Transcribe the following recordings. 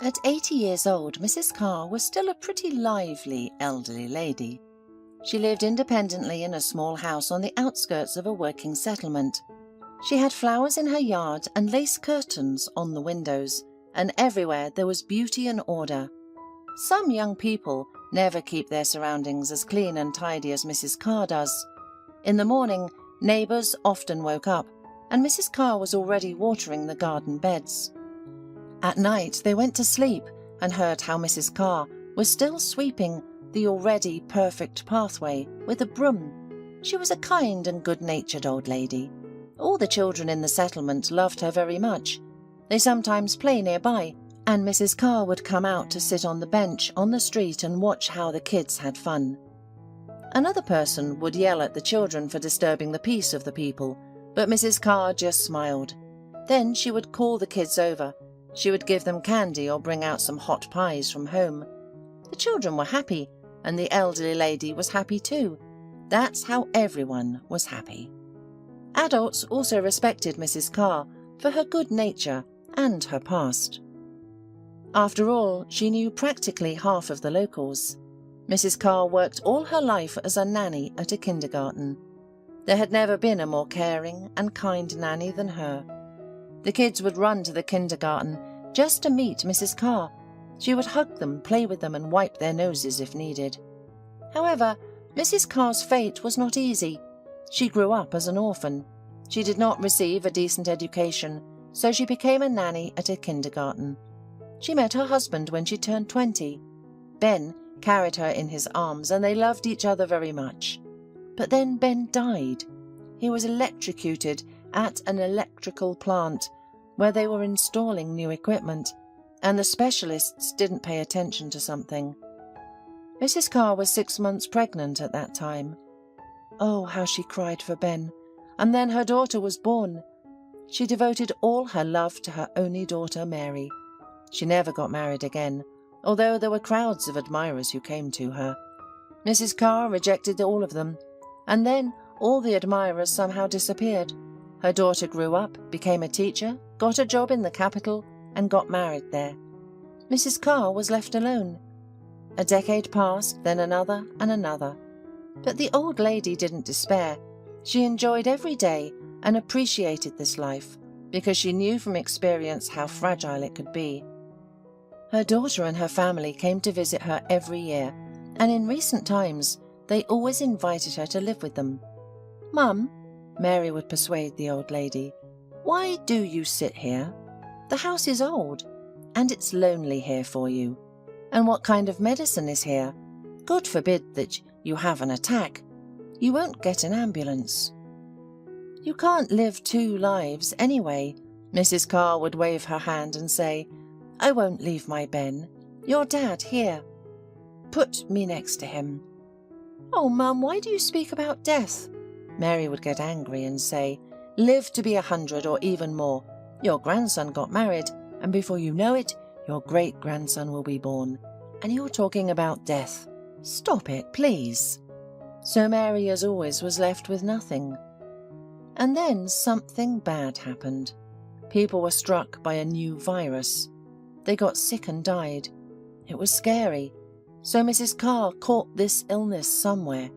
At 80 years old, Mrs. Carr was still a pretty lively elderly lady. She lived independently in a small house on the outskirts of a working settlement. She had flowers in her yard and lace curtains on the windows, and everywhere there was beauty and order. Some young people never keep their surroundings as clean and tidy as Mrs. Carr does. In the morning, neighbours often woke up, and Mrs. Carr was already watering the garden beds. At night they went to sleep and heard how Mrs. Carr was still sweeping the already perfect pathway with a broom. She was a kind and good-natured old lady. All the children in the settlement loved her very much. They sometimes play nearby, and Mrs. Carr would come out to sit on the bench on the street and watch how the kids had fun. Another person would yell at the children for disturbing the peace of the people, but Mrs. Carr just smiled. Then she would call the kids over. She would give them candy or bring out some hot pies from home. The children were happy, and the elderly lady was happy too. That's how everyone was happy. Adults also respected Mrs. Carr for her good nature and her past. After all, she knew practically half of the locals. Mrs. Carr worked all her life as a nanny at a kindergarten. There had never been a more caring and kind nanny than her. The kids would run to the kindergarten just to meet Mrs. Carr. She would hug them, play with them, and wipe their noses if needed. However, Mrs. Carr's fate was not easy. She grew up as an orphan. She did not receive a decent education, so she became a nanny at a kindergarten. She met her husband when she turned 20. Ben carried her in his arms, and they loved each other very much. But then Ben died. He was electrocuted at an electrical plant where they were installing new equipment, and the specialists didn't pay attention to something. Mrs. Carr was 6 months pregnant at that time. Oh, how she cried for Ben, and then her daughter was born. She devoted all her love to her only daughter, Mary. She never got married again, although there were crowds of admirers who came to her. Mrs. Carr rejected all of them, and then all the admirers somehow disappeared. Her daughter grew up, became a teacher, got a job in the capital, and got married there. Mrs. Carr was left alone. A decade passed, then another and another. But the old lady didn't despair. She enjoyed every day and appreciated this life, because she knew from experience how fragile it could be. Her daughter and her family came to visit her every year, and in recent times they always invited her to live with them. "Mum," Mary would persuade the old lady, "why do you sit here? The house is old, and it's lonely here for you. And what kind of medicine is here? God forbid that you have an attack. You won't get an ambulance." "You can't live 2 lives anyway." Mrs. Carr would wave her hand and say, "I won't leave my Ben. Your dad here. Put me next to him." "Oh, Mum, why do you speak about death?" Mary would get angry and say, "Live to be 100 or even more. Your grandson got married, and before you know it, your great-grandson will be born. And you're talking about death. Stop it, please." So Mary, as always, was left with nothing. And then something bad happened. People were struck by a new virus. They got sick and died. It was scary. So Mrs. Carr caught this illness somewhere.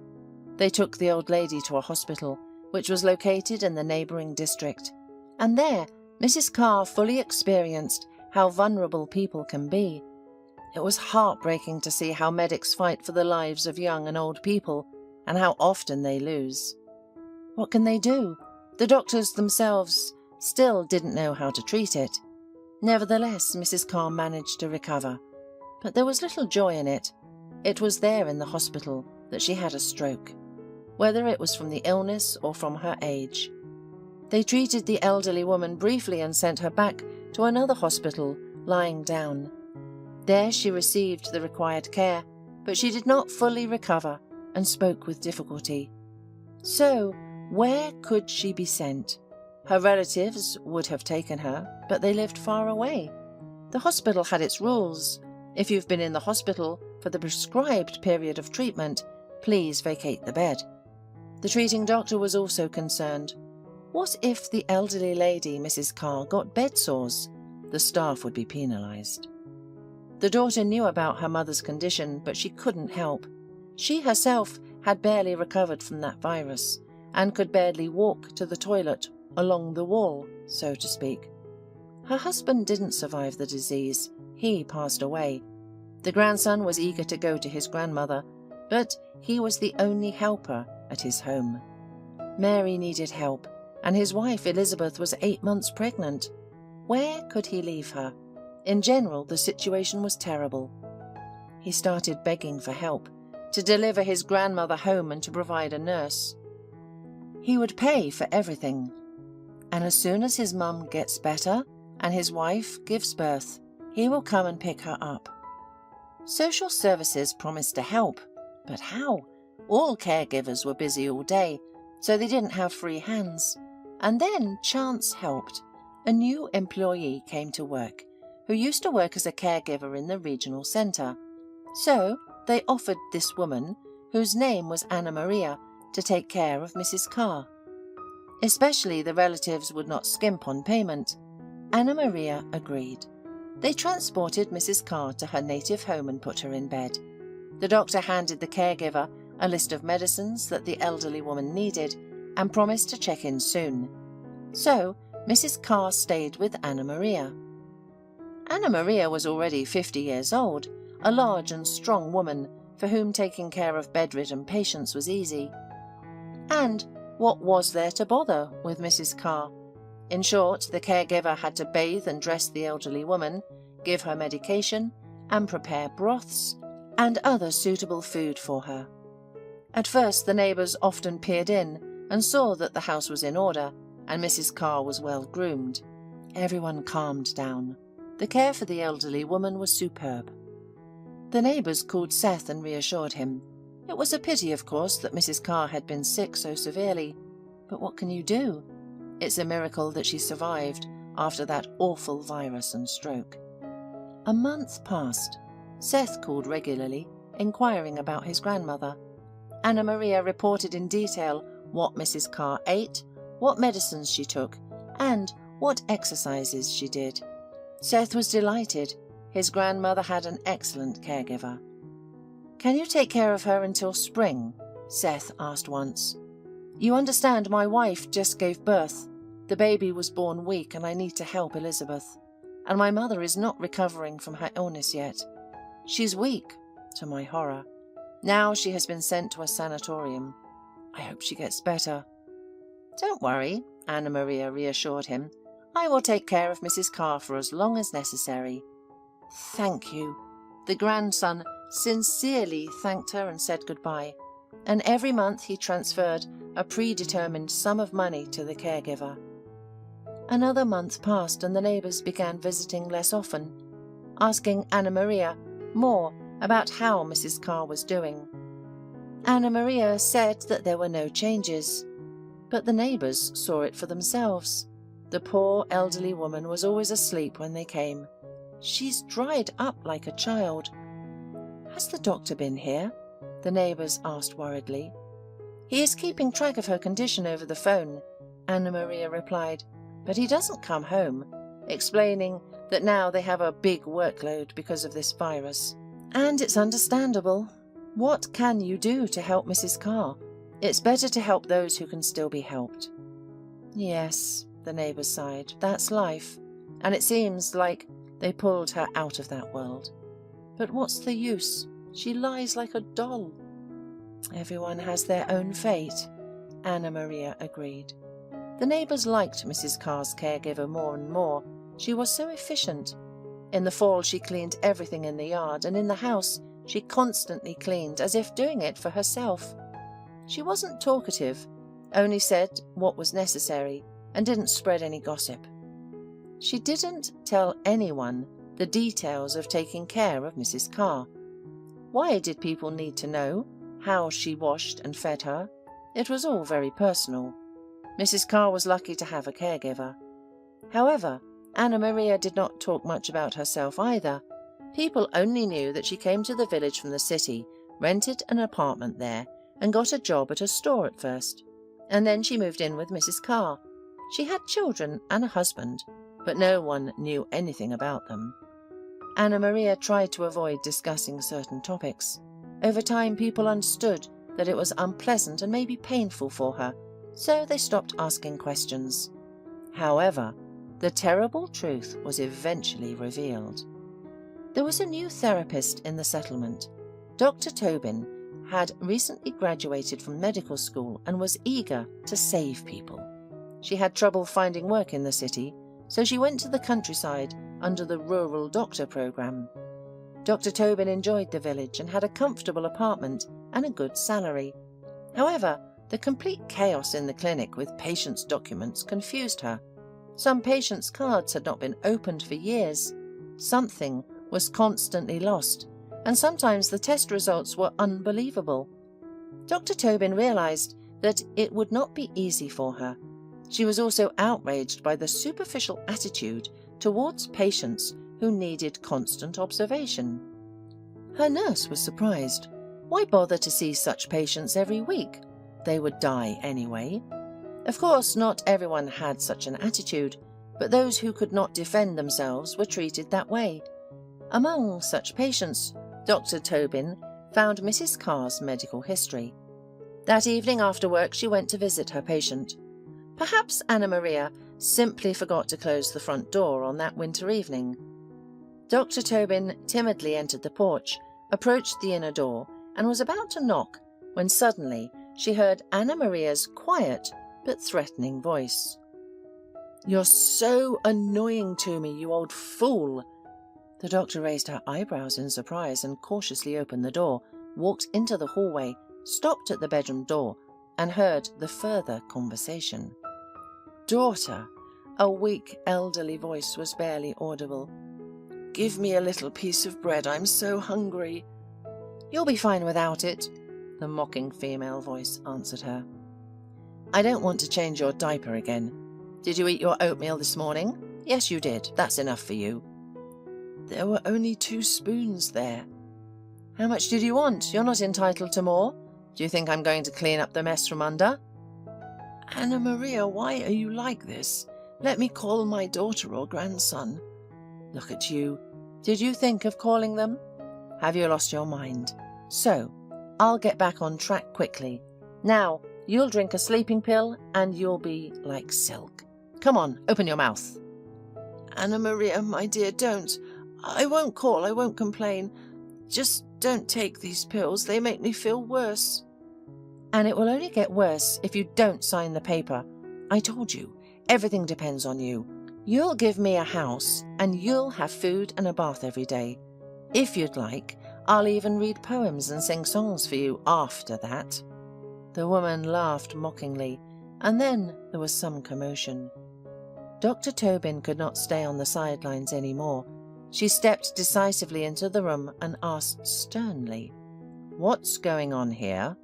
They took the old lady to a hospital, which was located in the neighbouring district. And there, Mrs. Carr fully experienced how vulnerable people can be. It was heartbreaking to see how medics fight for the lives of young and old people, and how often they lose. What can they do? The doctors themselves still didn't know how to treat it. Nevertheless, Mrs. Carr managed to recover. But there was little joy in it. It was there in the hospital that she had a stroke, whether it was from the illness or from her age. They treated the elderly woman briefly and sent her back to another hospital, lying down. There she received the required care, but she did not fully recover and spoke with difficulty. So, where could she be sent? Her relatives would have taken her, but they lived far away. The hospital had its rules. If you've been in the hospital for the prescribed period of treatment, please vacate the bed. The treating doctor was also concerned. What if the elderly lady, Mrs. Carr, got bed sores? The staff would be penalised. The daughter knew about her mother's condition, but she couldn't help. She herself had barely recovered from that virus and could barely walk to the toilet along the wall, so to speak. Her husband didn't survive the disease. He passed away. The grandson was eager to go to his grandmother, but he was the only helper at his home. Mary needed help, and his wife Elizabeth was 8 months pregnant. Where could he leave her? In general, the situation was terrible. He started begging for help, to deliver his grandmother home and to provide a nurse. He would pay for everything. And as soon as his mum gets better and his wife gives birth, he will come and pick her up. Social services promised to help, but how? All caregivers were busy all day, so they didn't have free hands. And then chance helped. A new employee came to work, who used to work as a caregiver in the regional centre. So they offered this woman, whose name was Anna Maria, to take care of Mrs. Carr. Especially the relatives would not skimp on payment. Anna Maria agreed. They transported Mrs. Carr to her native home and put her in bed. The doctor handed the caregiver a list of medicines that the elderly woman needed and promised to check in soon. So Mrs. Carr stayed with Anna Maria. Anna Maria was already 50 years old, a large and strong woman for whom taking care of bedridden patients was easy. And what was there to bother with Mrs. Carr? In short, the caregiver had to bathe and dress the elderly woman, give her medication, and prepare broths and other suitable food for her. At first, the neighbours often peered in and saw that the house was in order and Mrs. Carr was well groomed. Everyone calmed down. The care for the elderly woman was superb. The neighbours called Seth and reassured him. It was a pity, of course, that Mrs. Carr had been sick so severely, but what can you do? It's a miracle that she survived after that awful virus and stroke. A month passed. Seth called regularly, inquiring about his grandmother. Anna Maria reported in detail what Mrs. Carr ate, what medicines she took, and what exercises she did. Seth was delighted. His grandmother had an excellent caregiver. "Can you take care of her until spring?" Seth asked once. "You understand, my wife just gave birth. The baby was born weak and I need to help Elizabeth. And my mother is not recovering from her illness yet. She's weak, to my horror. Now she has been sent to a sanatorium. I hope she gets better." "Don't worry," Anna Maria reassured him. "I will take care of Mrs. Carr for as long as necessary." "Thank you." The grandson sincerely thanked her and said goodbye, and every month he transferred a predetermined sum of money to the caregiver. Another month passed and the neighbours began visiting less often, asking Anna Maria more about how Mrs. Carr was doing. Anna Maria said that there were no changes, but the neighbours saw it for themselves. The poor elderly woman was always asleep when they came. "She's dried up like a child." "Has the doctor been here?" the neighbours asked worriedly. "He is keeping track of her condition over the phone," Anna Maria replied, "but he doesn't come home," explaining that now they have a big workload because of this virus. "And it's understandable. What can you do to help Mrs. Carr? It's better to help those who can still be helped." "Yes," the neighbours sighed, "that's life, and it seems like they pulled her out of that world. But what's the use? She lies like a doll." "Everyone has their own fate," Anna Maria agreed. The neighbours liked Mrs. Carr's caregiver more and more. She was so efficient. In the fall she cleaned everything in the yard, and in the house she constantly cleaned, as if doing it for herself. She wasn't talkative, only said what was necessary, and didn't spread any gossip. She didn't tell anyone the details of taking care of Mrs. Carr. Why did people need to know how she washed and fed her? It was all very personal. Mrs. Carr was lucky to have a caregiver. However, Anna Maria did not talk much about herself either. People only knew that she came to the village from the city, rented an apartment there, and got a job at a store at first. And then she moved in with Mrs. Carr. She had children and a husband, but no one knew anything about them. Anna Maria tried to avoid discussing certain topics. Over time, people understood that it was unpleasant and maybe painful for her, so they stopped asking questions. However, the terrible truth was eventually revealed. There was a new therapist in the settlement. Dr. Tobin had recently graduated from medical school and was eager to save people. She had trouble finding work in the city, so she went to the countryside under the Rural Doctor program. Dr. Tobin enjoyed the village and had a comfortable apartment and a good salary. However, the complete chaos in the clinic with patients' documents confused her. Some patients' cards had not been opened for years. Something was constantly lost, and sometimes the test results were unbelievable. Dr. Tobin realized that it would not be easy for her. She was also outraged by the superficial attitude towards patients who needed constant observation. Her nurse was surprised. Why bother to see such patients every week? They would die anyway. Of course, not everyone had such an attitude, but those who could not defend themselves were treated that way. Among such patients, Dr. Tobin found Mrs. Carr's medical history. That evening after work, she went to visit her patient. Perhaps Anna Maria simply forgot to close the front door on that winter evening. Dr. Tobin timidly entered the porch, approached the inner door, and was about to knock when suddenly she heard Anna Maria's quiet but threatening voice. "You're so annoying to me, you old fool!" The doctor raised her eyebrows in surprise and cautiously opened the door, walked into the hallway, stopped at the bedroom door, and heard the further conversation. "Daughter," a weak, elderly voice was barely audible. "Give me a little piece of bread, I'm so hungry." "You'll be fine without it," the mocking female voice answered her. "I don't want to change your diaper again. Did you eat your oatmeal this morning?" "Yes, you did. That's enough for you." "There were only 2 spoons there." "How much did you want? You're not entitled to more. Do you think I'm going to clean up the mess from under?" "Anna Maria, why are you like this? Let me call my daughter or grandson." "Look at you. Did you think of calling them? Have you lost your mind? So, I'll get back on track quickly. Now, you'll drink a sleeping pill and you'll be like silk. Come on, open your mouth." "Anna Maria, my dear, don't. I won't call, I won't complain. Just don't take these pills, they make me feel worse." "And it will only get worse if you don't sign the paper. I told you, everything depends on you. You'll give me a house, and you'll have food and a bath every day. If you'd like, I'll even read poems and sing songs for you after that." The woman laughed mockingly, and then there was some commotion. Dr. Tobin could not stay on the sidelines anymore. She stepped decisively into the room and asked sternly, "What's going on here?"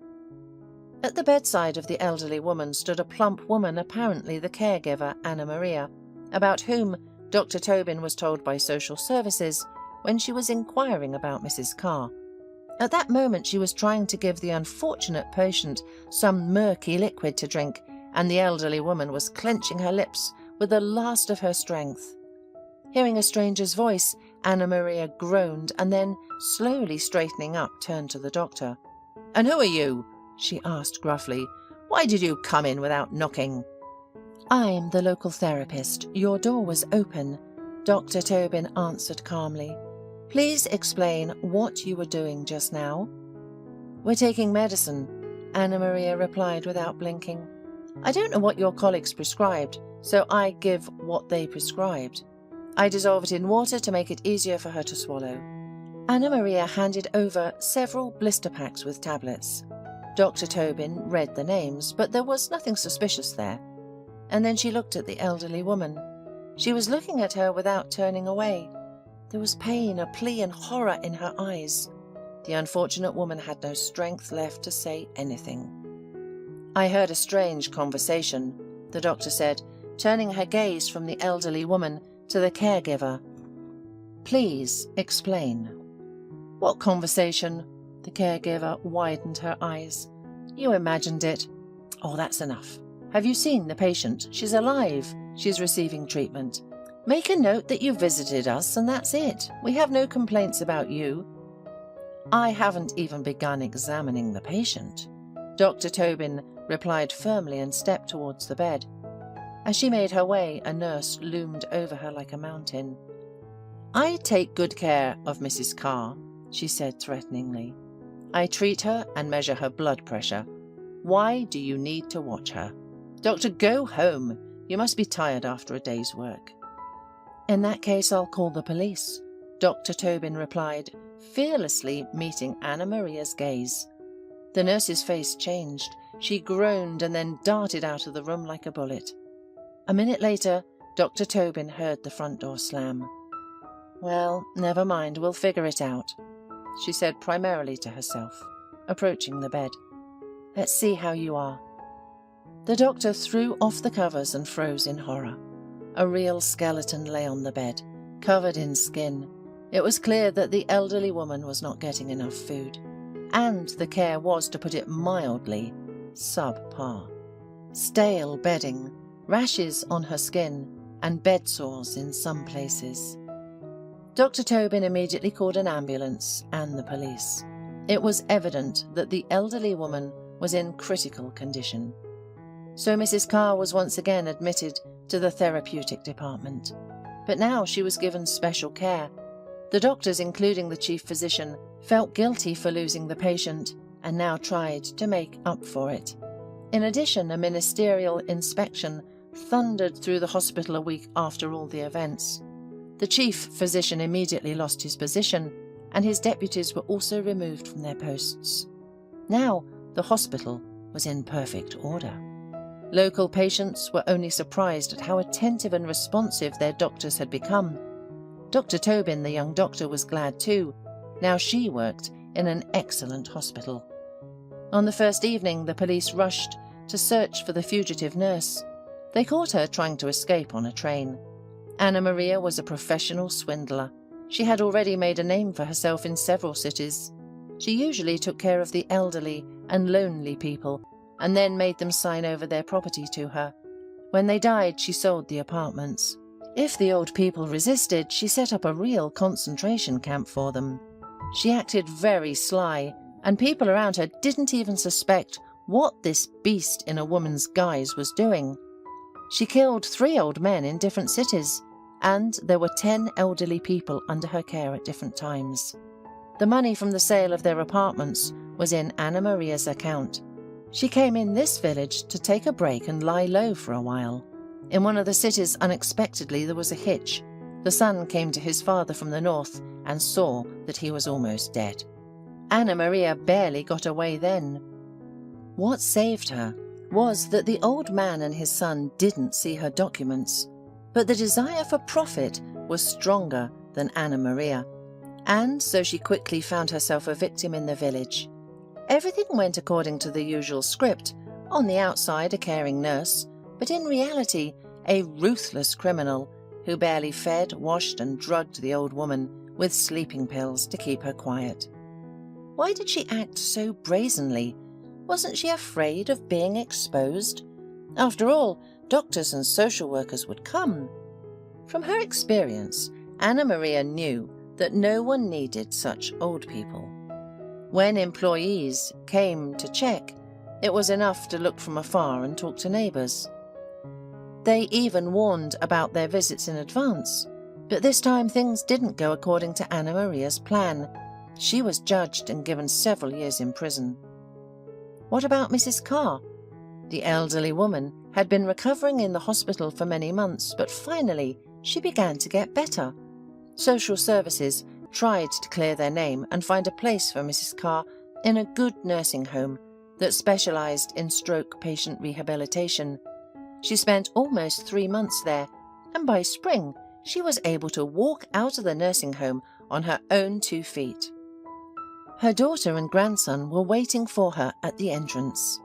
At the bedside of the elderly woman stood a plump woman, apparently the caregiver, Anna Maria, about whom Dr. Tobin was told by social services when she was inquiring about Mrs. Carr. At that moment she was trying to give the unfortunate patient some murky liquid to drink, and the elderly woman was clenching her lips with the last of her strength. Hearing a stranger's voice, Anna Maria groaned and then, slowly straightening up, turned to the doctor. "And who are you?" she asked gruffly. "Why did you come in without knocking?" "I'm the local therapist. Your door was open," Dr. Tobin answered calmly. "Please explain what you were doing just now." "We're taking medicine," Anna Maria replied without blinking. "I don't know what your colleagues prescribed, so I give what they prescribed. I dissolve it in water to make it easier for her to swallow." Anna Maria handed over several blister packs with tablets. Dr. Tobin read the names, but there was nothing suspicious there. And then she looked at the elderly woman. She was looking at her without turning away. There was pain, a plea, and horror in her eyes. The unfortunate woman had no strength left to say anything. "I heard a strange conversation," the doctor said, turning her gaze from the elderly woman to the caregiver. "Please explain." "What conversation?" The caregiver widened her eyes. "You imagined it." "Oh, that's enough. Have you seen the patient? She's alive. She's receiving treatment." Make a note that you visited us and that's it. We have no complaints about you. I haven't even begun examining the patient. Dr. Tobin replied firmly and stepped towards the bed. As she made her way, a nurse loomed over her like a mountain. I take good care of Mrs. Carr, she said threateningly. I treat her and measure her blood pressure. Why do you need to watch her? Doctor, go home. You must be tired after a day's work. In that case, I'll call the police, Dr. Tobin replied, fearlessly meeting Anna Maria's gaze. The nurse's face changed. She groaned and then darted out of the room like a bullet. A minute later, Dr. Tobin heard the front door slam. Well, never mind, we'll figure it out, she said primarily to herself, approaching the bed. Let's see how you are. The doctor threw off the covers and froze in horror. A real skeleton lay on the bed, covered in skin. It was clear that the elderly woman was not getting enough food, and the care was, to put it mildly, subpar. Stale bedding, rashes on her skin, and bed sores in some places. Dr. Tobin immediately called an ambulance and the police. It was evident that the elderly woman was in critical condition. So Mrs. Carr was once again admitted to the therapeutic department. But now she was given special care. The doctors, including the chief physician, felt guilty for losing the patient and now tried to make up for it. In addition, a ministerial inspection thundered through the hospital a week after all the events. The chief physician immediately lost his position, and his deputies were also removed from their posts. Now the hospital was in perfect order. Local patients were only surprised at how attentive and responsive their doctors had become. Dr. Tobin, the young doctor, was glad too. Now she worked in an excellent hospital. On the first evening, the police rushed to search for the fugitive nurse. They caught her trying to escape on a train. Anna Maria was a professional swindler. She had already made a name for herself in several cities. She usually took care of the elderly and lonely people, and then made them sign over their property to her. When they died, she sold the apartments. If the old people resisted, she set up a real concentration camp for them. She acted very sly, and people around her didn't even suspect what this beast in a woman's guise was doing. She killed 3 old men in different cities, and there were 10 elderly people under her care at different times. The money from the sale of their apartments was in Anna Maria's account. She came in this village to take a break and lie low for a while. In one of the cities, unexpectedly, there was a hitch. The son came to his father from the north and saw that he was almost dead. Anna Maria barely got away then. What saved her was that the old man and his son didn't see her documents, but the desire for profit was stronger than Anna Maria, and so she quickly found herself a victim in the village. Everything went according to the usual script. On the outside, a caring nurse, but in reality, a ruthless criminal who barely fed, washed, and drugged the old woman with sleeping pills to keep her quiet. Why did she act so brazenly? Wasn't she afraid of being exposed? After all, doctors and social workers would come. From her experience, Anna Maria knew that no one needed such old people. When employees came to check, it was enough to look from afar and talk to neighbours. They even warned about their visits in advance, but this time things didn't go according to Anna Maria's plan. She was judged and given several years in prison. What about Mrs. Carr? The elderly woman had been recovering in the hospital for many months, but finally she began to get better. Social services tried to clear their name and find a place for Mrs. Carr in a good nursing home that specialised in stroke patient rehabilitation. She spent almost 3 months there, and by spring she was able to walk out of the nursing home on her own 2 feet. Her daughter and grandson were waiting for her at the entrance.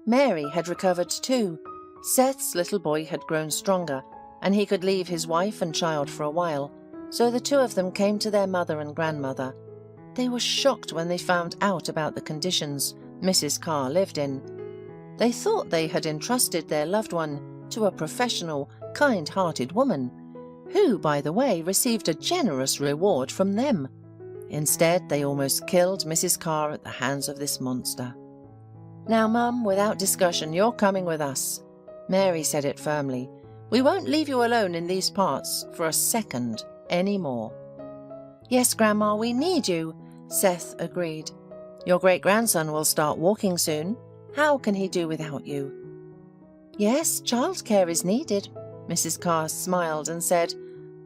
Mary had recovered too. Seth's little boy had grown stronger, and he could leave his wife and child for a while, so the 2 of them came to their mother and grandmother. They were shocked when they found out about the conditions Mrs. Carr lived in. They thought they had entrusted their loved one to a professional, kind-hearted woman, who, by the way, received a generous reward from them. Instead, they almost killed Mrs. Carr at the hands of this monster. "Now, Mum, without discussion, you're coming with us." Mary said it firmly. "We won't leave you alone in these parts for a second any more." "Yes, Grandma, we need you," Seth agreed. "Your great-grandson will start walking soon. How can he do without you?" "Yes, childcare is needed," Mrs. Carr smiled and said,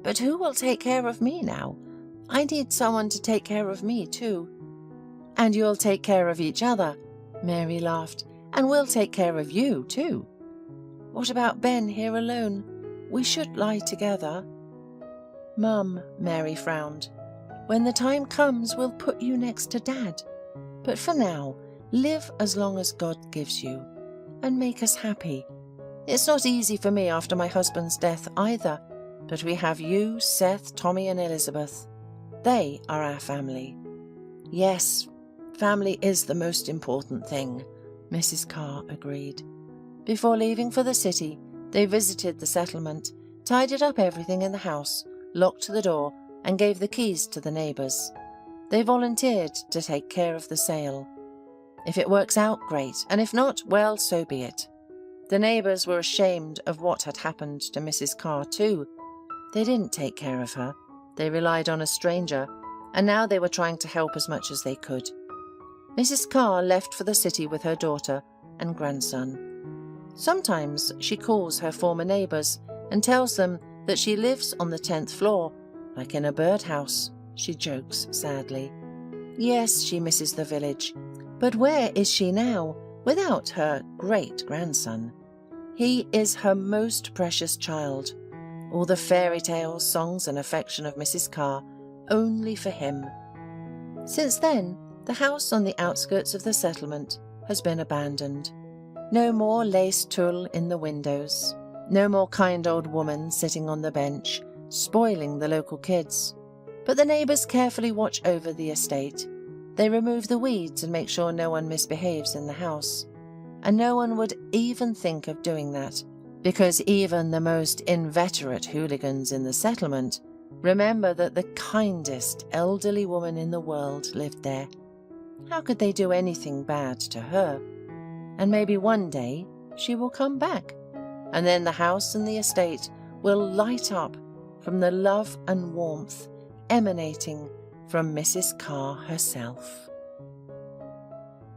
"But who will take care of me now? I need someone to take care of me too." "And you'll take care of each other," Mary laughed, "and we'll take care of you too." "What about Ben here alone? We should lie together." "Mum," Mary frowned, "when the time comes we'll put you next to Dad. But for now, live as long as God gives you, and make us happy. It's not easy for me after my husband's death either, but we have you, Seth, Tommy and Elizabeth. They are our family." "Yes, family is the most important thing," Mrs. Carr agreed. Before leaving for the city, they visited the settlement, tidied up everything in the house, locked the door, and gave the keys to the neighbours. They volunteered to take care of the sale. If it works out, great, and if not, well, so be it. The neighbours were ashamed of what had happened to Mrs. Carr too. They didn't take care of her. They relied on a stranger, and now they were trying to help as much as they could. Mrs. Carr left for the city with her daughter and grandson. Sometimes she calls her former neighbours and tells them that she lives on the 10th floor, like in a birdhouse, she jokes sadly. Yes, she misses the village, but where is she now without her great-grandson? He is her most precious child. All the fairy tales, songs and affection of Mrs. Carr, only for him. Since then, the house on the outskirts of the settlement has been abandoned. No more lace tulle in the windows. No more kind old woman sitting on the bench, spoiling the local kids. But the neighbours carefully watch over the estate. They remove the weeds and make sure no one misbehaves in the house. And no one would even think of doing that, because even the most inveterate hooligans in the settlement remember that the kindest elderly woman in the world lived there. How could they do anything bad to her? And maybe one day she will come back, and then the house and the estate will light up from the love and warmth emanating from Mrs. Carr herself.